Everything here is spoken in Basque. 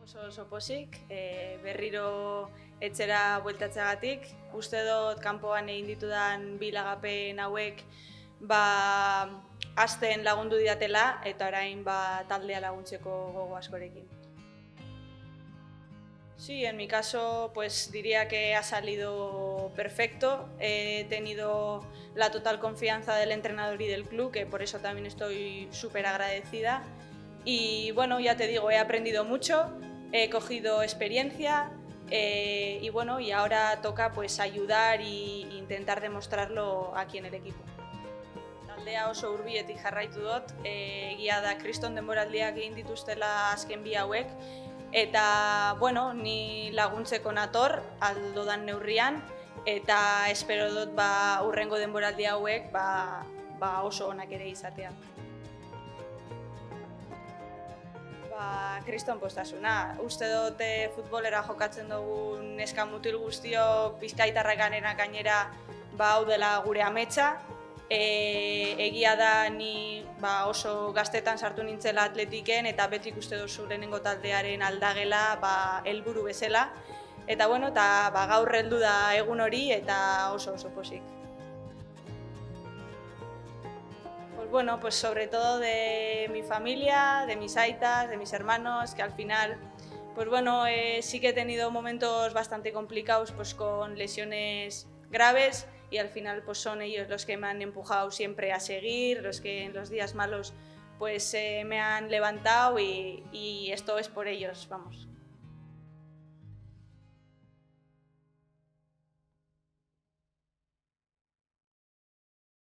Oso pozik, berriro etxera bueltatzeagatik. Uste dut kanpoan egin ditudan bi lagapen hauek hasten lagundu didatela eta orain taldea laguntzeko gogo askorekin. Sí, en mi caso pues diría que ha salido perfecto. He tenido la total confianza del entrenador y del club, que por eso también estoy súper agradecida. Y bueno, ya te digo, he aprendido mucho, he cogido experiencia y bueno, y ahora toca pues ayudar e intentar demostrarlo aquí en el equipo. Taldea oso hurbiletik jarraitu dut, egia da kriston denboraldiak egin dituztela azken bi hauek, eta bueno, ni laguntzeko nator aldodan neurrian, eta espero dut hurrengo denboraldi hauek oso onak ere izatea. Kriston postasuna. Uste dut futbolera jokatzen dugun neska mutil guztiok Bizkaitarrak gainera hau dela gure ametsa. Egia da ni oso gaztetan sartu nintzela atletiken eta beti ikuste duzu lehenengo taldearen aldagela helburu bezala. Eta bueno, gaur heldu da egun hori eta oso pozik. Bueno, pues sobre todo de mi familia, de mis aitas, de mis hermanos, que al final, pues bueno, sí que he tenido momentos bastante complicados pues con lesiones graves y al final pues son ellos los que me han empujado siempre a seguir, los que en los días malos pues me han levantado y esto es por ellos, vamos.